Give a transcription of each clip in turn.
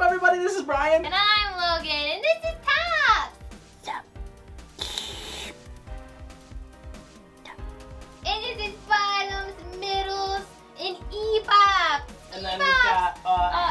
up, everybody? This is Brian. And I'm Logan, and this is Top. And this is Bottoms, Middles, and E-Pop. And then we've got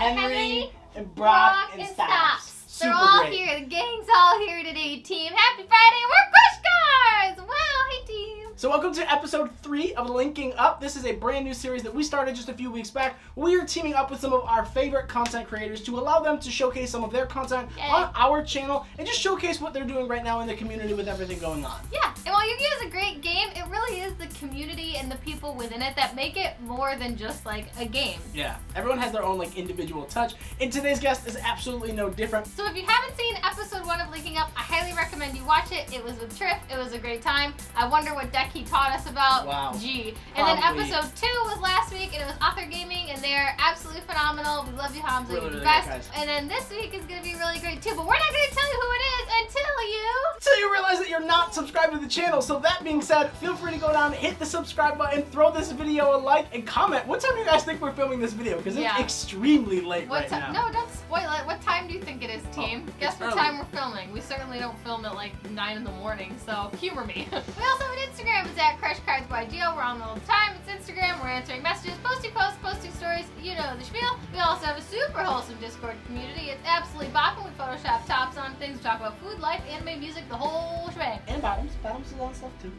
Henry and Brock and Stops. They're Super all great. here. The gang's all here today, team. Happy Friday. We're Crush Cards. Wow, hey, team. So welcome to episode 3 of Linking Up. This is a brand new series that we started just a few weeks back. We are teaming up with some of our favorite content creators to allow them to showcase some of their content on our channel and just showcase what they're doing right now in the community with everything going on. Yeah, and while Yu-Gi-Oh is a great game, it really is the community and the people within it that make it more than just like a game. Yeah, everyone has their own like individual touch, and today's guest is absolutely no different. So if you haven't seen episode 1 of Linking Up, I highly recommend you watch it. It was with Triff. It was a great time. I wonder what deck he taught us about. Wow. G. And then episode 2 was last week, and it was Author Gaming, and they're absolutely phenomenal. We love you, Hamza. You're the best. And then this week is going to be really great too, but we're not going to tell you who it is until you realize that you're not subscribed to the channel. So that being said, feel free to go down, hit the subscribe button, throw this video a like, and comment. What time do you guys think we're filming this video? Because it's extremely late right now. No, don't spoil it. What time do you think it is, team? Guess what time we're filming. We certainly don't film at like 9 in the morning, so humor me. We also have an Instagram. It's at Crush Cards by Gio. We're on all the time. It's Instagram. We're answering messages, posting posts, posting stories. You know the spiel. We also have a super wholesome Discord community. It's absolutely bopping. We Photoshop tops on things. We talk about food, life, anime, music, the whole shebang. And Bottoms. Bottoms is on stuff too.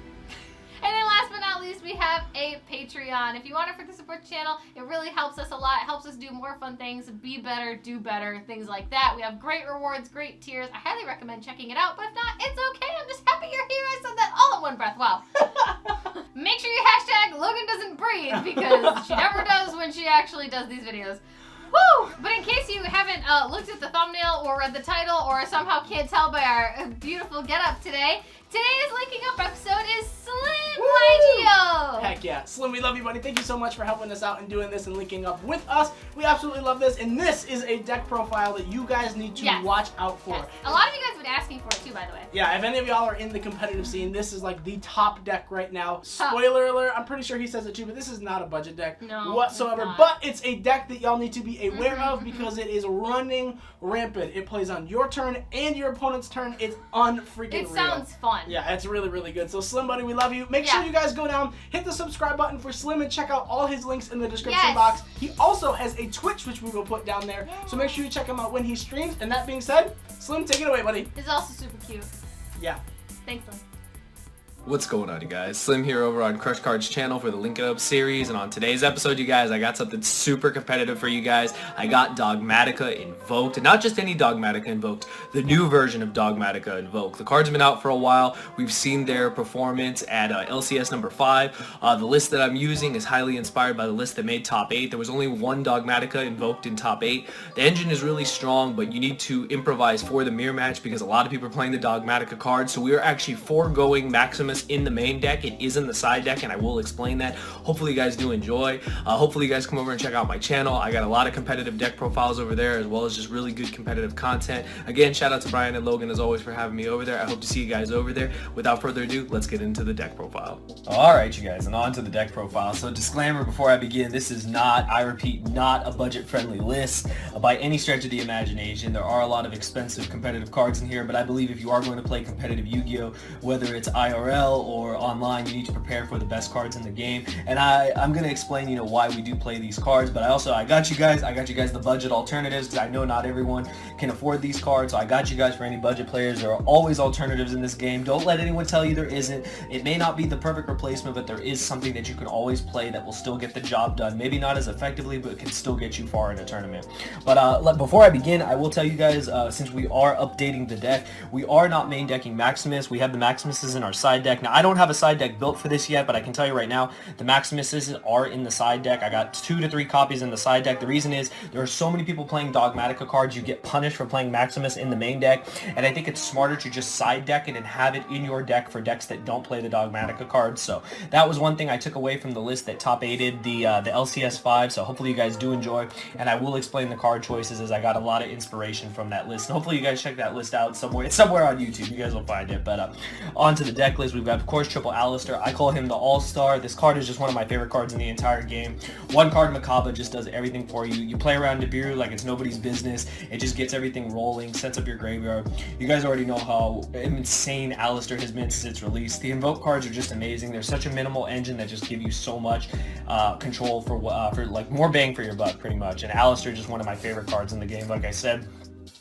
And then last but not least, we have a Patreon. If you want to support the channel, it really helps us a lot. It helps us do more fun things, be better, do better, things like that. We have great rewards, great tiers. I highly recommend checking it out, but if not, it's okay. I'm just happy you're here. I said that all in one breath. Wow. Make sure you hashtag Logan doesn't breathe, because she never does when she actually does these videos. Woo! But in case you haven't looked at the thumbnail or read the title or somehow can't tell by our beautiful getup today, today's Linking Up episode is SLIMYGO! Heck yeah. Slim, we love you, buddy. Thank you so much for helping us out and doing this and linking up with us. We absolutely love this, and this is a deck profile that you guys need to watch out for. Yes. A lot of you guys have been asking for it too, by the way. Yeah, if any of y'all are in the competitive scene, this is like the top deck right now. Spoiler alert, I'm pretty sure he says it too, but this is not a budget deck whatsoever. But it's a deck that y'all need to be aware of because it is running rampant. It plays on your turn and your opponent's turn. It's unfreaking real. It sounds fun. Yeah, it's really, really good. So Slim, buddy, we love you. Make sure you guys go down, hit the subscribe button for Slim, and check out all his links in the description box. He also has a Twitch, which we will put down there. So make sure you check him out when he streams. And that being said, Slim, take it away, buddy. He's also super cute. Yeah. Thanks, Slim. What's going on, you guys? Slim here over on Crush Cards channel for the Linking Up series, and on today's episode, you guys, I got something super competitive for you guys. I got Dogmatika Invoked, and not just any Dogmatika Invoked, the new version of Dogmatika Invoked. The card's been out for a while. We've seen their performance at LCS number 5. The list that I'm using is highly inspired by the list that made top 8. There was only one Dogmatika Invoked in top 8. The engine is really strong, but you need to improvise for the mirror match because a lot of people are playing the Dogmatika card, so we are actually foregoing Maximus in the main deck. It is in the side deck, and I will explain that. Hopefully you guys do enjoy. Hopefully you guys come over and check out my channel. I got a lot of competitive deck profiles over there, as well as just really good competitive content. Again, shout out to Brian and Logan as always for having me over there. I hope to see you guys over there. Without further ado, let's get into the deck profile. Alright, you guys, and on to the deck profile. So disclaimer before I begin, this is not, I repeat, not a budget-friendly list by any stretch of the imagination. There are a lot of expensive competitive cards in here, but I believe if you are going to play competitive Yu-Gi-Oh, whether it's IRL or online, you need to prepare for the best cards in the game. And I'm going to explain, why we do play these cards, but I got you guys the budget alternatives, because I know not everyone can afford these cards, so I got you guys for any budget players. There are always alternatives in this game. Don't let anyone tell you there isn't. It may not be the perfect replacement, but there is something that you can always play that will still get the job done. Maybe not as effectively, but can still get you far in a tournament. But before I begin, I will tell you guys, since we are updating the deck, we are not main decking Maximus. We have the Maximuses in our side deck. Now, I don't have a side deck built for this yet, but I can tell you right now, the Maximuses are in the side deck. I got 2 to 3 copies in the side deck. The reason is there are so many people playing Dogmatika cards, you get punished for playing Maximus in the main deck, and I think it's smarter to just side deck it and have it in your deck for decks that don't play the Dogmatika cards. So that was one thing I took away from the list that top 8'd the LCS 5, so hopefully you guys do enjoy, and I will explain the card choices as I got a lot of inspiration from that list. And hopefully you guys check that list out somewhere. It's somewhere on YouTube. You guys will find it. But on to the deck list. we've got, of course, triple Alistair. I call him the all-star. This card is just one of my favorite cards in the entire game. One card Makaba just does everything for you. You play around Nibiru like it's nobody's business. It just gets everything rolling, sets up your graveyard. You guys already know how insane Alistair has been since its release. The Invoke cards are just amazing. They're such a minimal engine that just give you so much control for like more bang for your buck, pretty much. And Alistair is just one of my favorite cards in the game, like I said.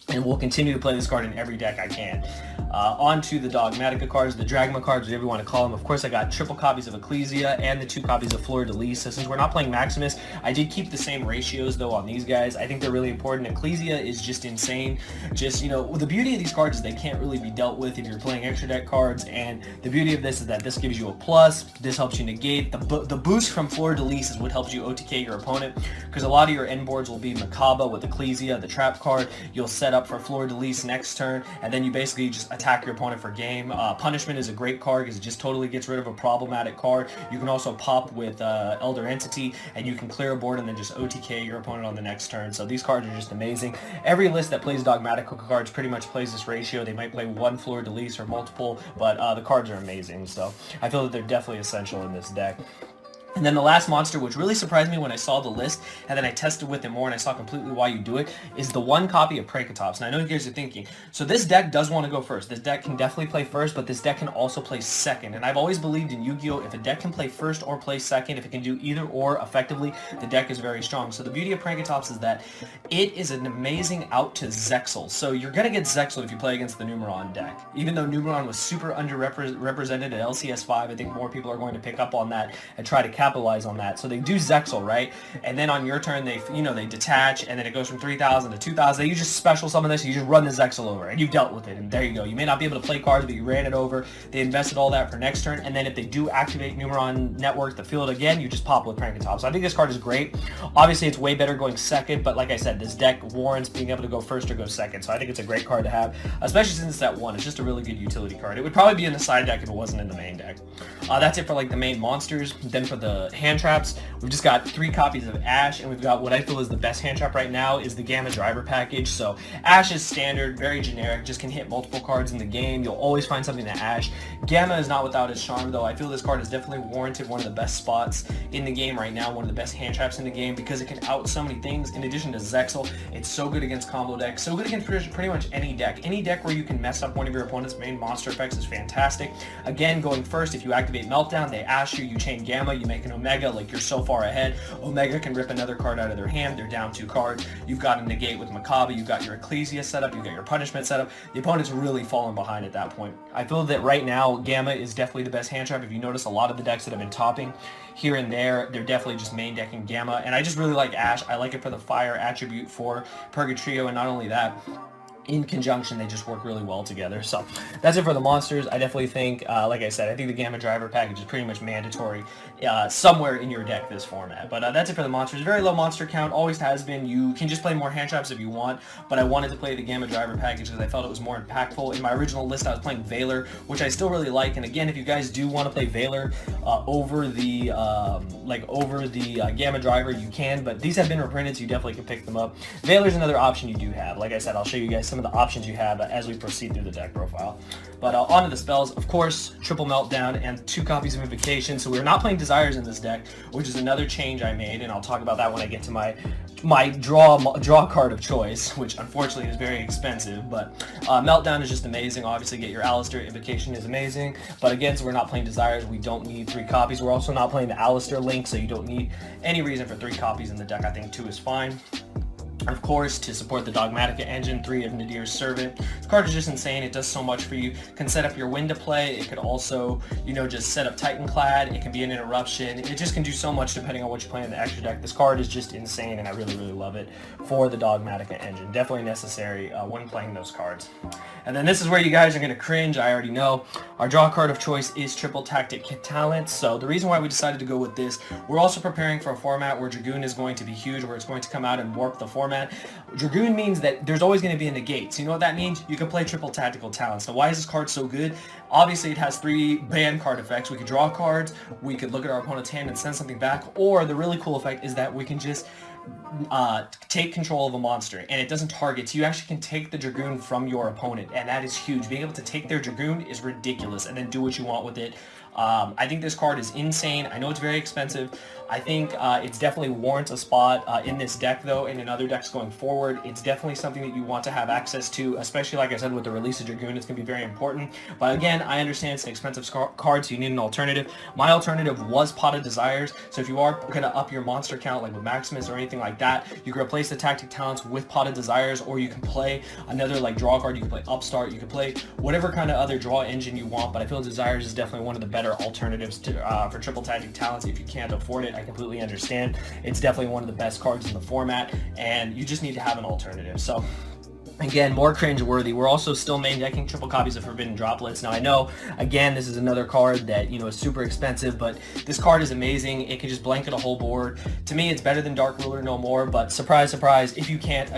And we'll continue to play this card in every deck I can. On to the Dogmatika cards, the Dragma cards, whatever you want to call them. Of course, I got triple copies of Ecclesia and the 2 copies of Fleur-de-Lis. So since we're not playing Maximus, I did keep the same ratios, though, on these guys. I think they're really important. Ecclesia is just insane. Just, you know, the beauty of these cards is they can't really be dealt with if you're playing extra deck cards. And the beauty of this is that this gives you a plus. This helps you negate. The boost from Fleur-de-Lis is what helps you OTK your opponent. Because a lot of your end boards will be Makaba with Ecclesia, the trap card. You'll set up for Fleur-de-Lis next turn, and then you basically just attack your opponent for game. Punishment is a great card because it just totally gets rid of a problematic card. You can also pop with Elder Entity, and you can clear a board and then just OTK your opponent on the next turn. So these cards are just amazing. Every list that plays Dogmatika cards pretty much plays this ratio. They might play one Fleur-de-Lis or multiple, but the cards are amazing. So I feel that they're definitely essential in this deck. And then the last monster, which really surprised me when I saw the list, and then I tested with it more and I saw completely why you do it, is the 1 copy of Praekatops. And I know you guys are thinking, so this deck does want to go first. This deck can definitely play first, but this deck can also play second. And I've always believed in Yu-Gi-Oh! If a deck can play first or play second, if it can do either or effectively, the deck is very strong. So the beauty of Praekatops is that it is an amazing out to Zexal. So you're going to get Zexal if you play against the Numeron deck. Even though Numeron was super underrepresented at LCS 5, I think more people are going to pick up on that and try to capitalize on that. So they do Zexal, right? And then on your turn, they detach, and then it goes from 3,000 to 2,000. You just special summon this, you just run the Zexal over, and you've dealt with it, and there you go. You may not be able to play cards, but you ran it over. They invested all that for next turn, and then if they do activate Numeron Network, the field again, you just pop with Prankatops. So I think this card is great. Obviously, it's way better going second, but like I said, this deck warrants being able to go first or go second. So I think it's a great card to have, especially since it's that 1. It's just a really good utility card. It would probably be in the side deck if it wasn't in the main deck. That's it for like the main monsters. Then for the hand traps, we've just got 3 copies of Ash, and we've got what I feel is the best hand trap right now is the Gamma Driver package. So Ash is standard, very generic, just can hit multiple cards in the game. You'll always find something to Ash. Gamma is not without its charm, though. I feel this card is definitely warranted one of the best spots in the game right now, one of the best hand traps in the game, because it can out so many things. In addition to Zexal, it's so good against combo decks, so good against pretty much any deck. Any deck where you can mess up one of your opponent's main monster effects is fantastic. Again, going first, if you activate Meltdown, they Ash you, you chain Gamma, you make an Omega, like you're so far ahead. Omega can rip another card out of their hand. They're down 2 cards. You've got a negate with Makaba. You've got your Ecclesia set up. You've got your punishment set up. The opponent's really falling behind at that point. I feel that right now, Gamma is definitely the best hand trap. If you notice, a lot of the decks that have been topping here and there, they're definitely just main decking Gamma. And I just really like Ash. I like it for the fire attribute for Purgatrio, and not only that, in conjunction, they just work really well together. So that's it for the monsters. I definitely think, like I said, I think the Gamma Driver package is pretty much mandatory somewhere in your deck this format. But that's it for the monsters. Very low monster count, always has been. You can just play more hand traps if you want, but I wanted to play the Gamma Driver package because I felt it was more impactful. In my original list, I was playing Valor, which I still really like. And again, if you guys do want to play Valor over the Gamma Driver, you can, but these have been reprinted, so you definitely can pick them up. Valor's another option you do have. Like I said, I'll show you guys some of the options you have as we proceed through the deck profile. But on to the spells. Of course, triple Meltdown and 2 copies of Invocation. So we're not playing Desires in this deck, which is another change I made, and I'll talk about that when I get to my draw card of choice, which unfortunately is very expensive. But Meltdown is just amazing. Obviously, get your Alistair. Invocation is amazing. But again, so we're not playing Desires. We don't need 3 copies. We're also not playing the Alistair link, so you don't need any reason for 3 copies in the deck. I think 2 is fine. Of course, to support the Dogmatika engine, 3 of Nadir's Servant. This card is just insane. It does so much for you. Can set up your win to play. It could also, just set up Titanclad. It can be an interruption. It just can do so much depending on what you play in the extra deck. This card is just insane, and I really, really love it for the Dogmatika engine. Definitely necessary when playing those cards. And then this is where you guys are going to cringe. I already know. Our draw card of choice is Triple Tactic Talent. So the reason why we decided to go with this, we're also preparing for a format where Dragoon is going to be huge, where it's going to come out and warp the format. format. Dragoon means that there's always going to be a negate. So you know what that means? You can play triple tactical talents. Now why is this card so good? Obviously it has 3 ban card effects. We could draw cards, we could look at our opponent's hand and send something back, or the really cool effect is that we can just take control of a monster and it doesn't target. So you actually can take the Dragoon from your opponent, and that is huge. Being able to take their Dragoon is ridiculous and then do what you want with it. I think this card is insane. I know it's very expensive. I think it's definitely warrants a spot in this deck though, and in other decks going forward. It's definitely something that you want to have access to, especially like I said with the release of Dragoon. It's going to be very important. But again, I understand it's an expensive card, so you need an alternative. My alternative was Pot of Desires. So if you are going to up your monster count like with Maximus or anything like that, you can replace the Tactic Talents with Pot of Desires, or you can play another like draw card. You can play Upstart. You can play whatever kind of other draw engine you want, but I feel Desires is definitely one of the better alternatives to, for triple tactic talents. If you can't afford it, I completely understand. It's definitely one of the best cards in the format, and you just need to have an alternative. So again, more cringe-worthy. We're also still main decking triple copies of Forbidden Droplets. Now I know, again, this is another card that, you know, is super expensive, but this card is amazing. It can just blanket a whole board. To me, it's better than Dark Ruler No More, but surprise, surprise, if you can't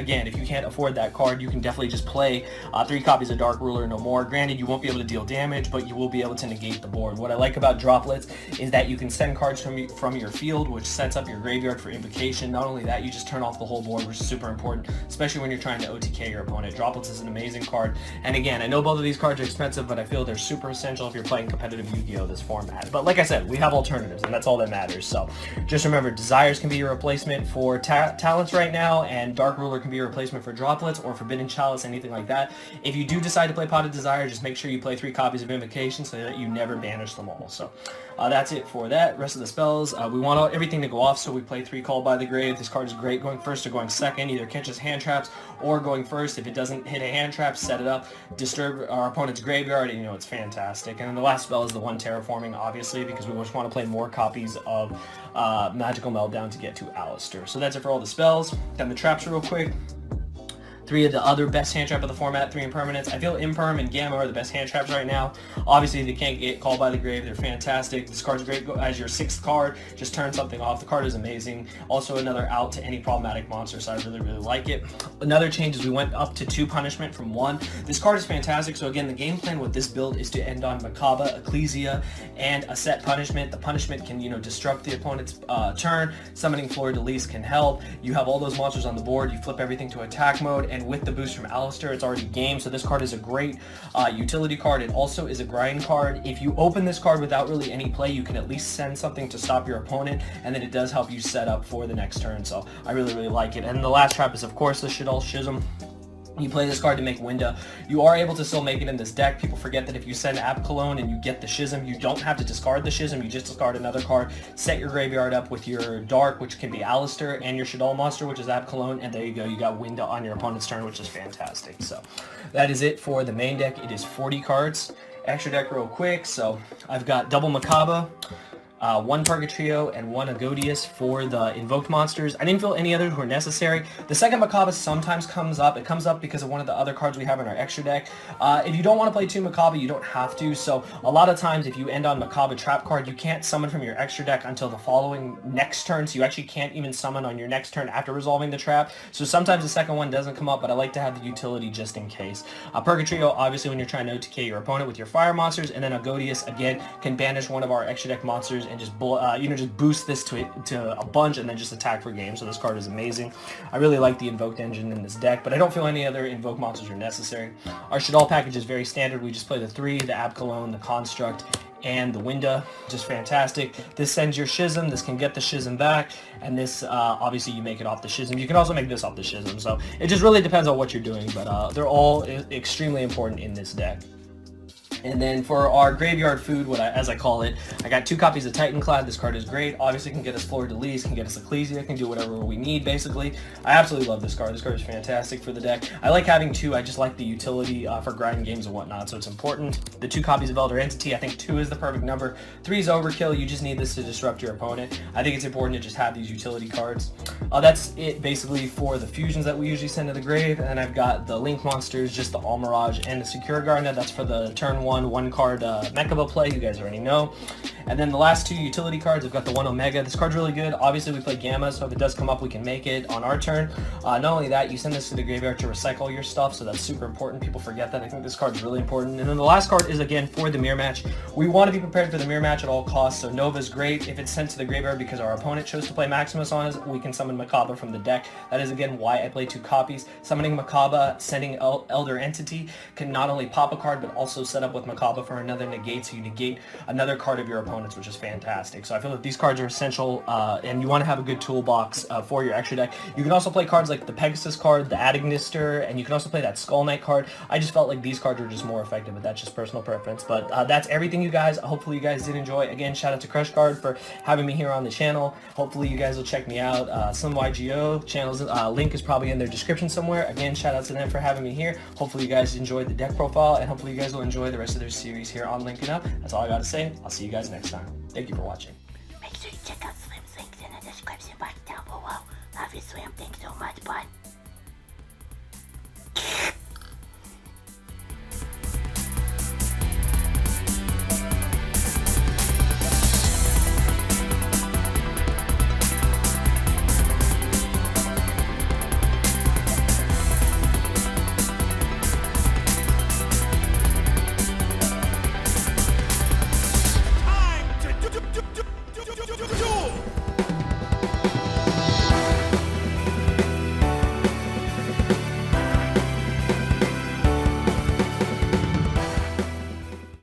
afford that card, you can definitely just play 3 copies of Dark Ruler No More. Granted, you won't be able to deal damage, but you will be able to negate the board. What I like about Droplets is that you can send cards from your field, which sets up your graveyard for invocation. Not only that, you just turn off the whole board, which is super important, especially when you're trying to OTK your opponent. Droplets is an amazing card, and again, I know both of these cards are expensive, but I feel they're super essential if you're playing competitive Yu-Gi-Oh! This format. But like I said, we have alternatives, and that's all that matters. So just remember, Desires can be your replacement for talents right now, and Dark Ruler can be a replacement for Droplets or Forbidden Chalice, anything like that. If you do decide to play Pot of Desire, just make sure you play 3 copies of Invocation so that you never banish them all. So that's it for that. Rest of the spells, we want everything to go off, so we play 3 Called by the Grave. This card is great going first or going second. Either catches hand traps or going first. If it doesn't hit a hand trap, set it up, disturb our opponent's graveyard, and you know, it's fantastic. And then the last spell is the one Terraforming, obviously, because we just want to play more copies of Magical Meltdown to get to Alistair. So that's it for all the spells. Then the traps real quick. 3 of the other best hand trap of the format, 3 impermanents. I feel Imperm and Gamma are the best hand traps right now. Obviously, they can't get Called by the Grave. They're fantastic. This card's great as your 6th card. Just turn something off. The card is amazing. Also, another out to any problematic monster, so I really, really like it. Another change is we went up to 2 punishment from 1. This card is fantastic. So again, the game plan with this build is to end on Macabre, Ecclesia, and a set punishment. The punishment can, you know, disrupt the opponent's turn. Summoning Fleur de Lis can help. You have all those monsters on the board. You flip everything to attack mode, and with the boost from Alistair, it's already game. So this card is a great utility card. It also is a grind card. If you open this card without really any play, you can at least send something to stop your opponent, and then it does help you set up for the next turn. So I really, really like it. And the last trap is, of course, the Shaddoll Schism. You play this card to make Winda. You are able to still make it in this deck. People forget that if you send Ab Cologne and you get the Schism, you don't have to discard the Schism. You just discard another card, set your graveyard up with your Dark, which can be Alistair, and your Shaddoll monster, which is Ab Cologne, and there you go. You got Winda on your opponent's turn, which is fantastic. So that is it for the main deck. It is 40 cards. Extra deck real quick. So I've got double Macabre, 1 Purgatrio, and 1 Agodius for the invoked monsters. I didn't feel any others were necessary. The second Macabre sometimes comes up. It comes up because of one of the other cards we have in our extra deck. If you don't want to play 2 Macabre, you don't have to. So a lot of times if you end on Macabre trap card, you can't summon from your extra deck until the following next turn. So you actually can't even summon on your next turn after resolving the trap. So sometimes the second one doesn't come up, but I like to have the utility just in case. Purgatrio, obviously when you're trying to OTK your opponent with your fire monsters, and then Agodius, again, can banish one of our extra deck monsters and just just boost this to a bunch and then just attack for game. So this card is amazing. I really like the invoked engine in this deck, but I don't feel any other invoke monsters are necessary. Our Shaddoll package is very standard. We just play the 3, the Ab Cologne, the Construct, and the Winda. Just fantastic. This sends your Schism. This can get the Schism back, and this obviously you make it off the Schism. You can also make this off the Schism. So it just really depends on what you're doing, but they're all extremely important in this deck. And then for our graveyard food, as I call it, I got 2 copies of Titanclad. This card is great. Obviously, can get us Fleur de Lis, can get us Ecclesia, can do whatever we need, basically. I absolutely love this card. This card is fantastic for the deck. I like having 2. I just like the utility for grinding games and whatnot, so it's important. The 2 copies of Elder Entity, I think 2 is the perfect number. 3 is overkill. You just need this to disrupt your opponent. I think it's important to just have these utility cards. That's it, basically, for the fusions that we usually send to the grave. And I've got the Link monsters, just the Almirage and the Secure Garnet. That's for the turn 1 card Mechaba play, you guys already know. And then the last two utility cards, I've got the one Omega. This card's really good. Obviously, we play Gamma, so if it does come up, we can make it on our turn. Not only that, you send this to the graveyard to recycle your stuff, so that's super important. People forget that. I think this card's really important. And then the last card is, again, for the mirror match. We want to be prepared for the mirror match at all costs, so Nova's great. If it's sent to the graveyard because our opponent chose to play Maximus on us, we can summon Makaba from the deck. That is, again, why I play 2 copies. Summoning Makaba, sending Elder Entity can not only pop a card, but also set up with Makaba for another negate, so you negate another card of your opponent's, which is fantastic. So I feel that these cards are essential, and you want to have a good toolbox for your extra deck. You can also play cards like the Pegasus card, the Adagnister, and you can also play that Skull Knight card. I just felt like these cards were just more effective, but that's just personal preference. But that's everything, you guys. Hopefully you guys did enjoy. Again, shout out to Crush Card for having me here on the channel. Hopefully you guys will check me out. SLIMYGO channel's link is probably in their description somewhere. Again, shout out to them for having me here. Hopefully you guys enjoyed the deck profile, and hopefully you guys will enjoy the rest of their series here on Linking Up. That's all I gotta say. I'll see you guys next time. Thank you for watching. Make sure you check out Slim's links in the description box down below. Love you, Slim. Thank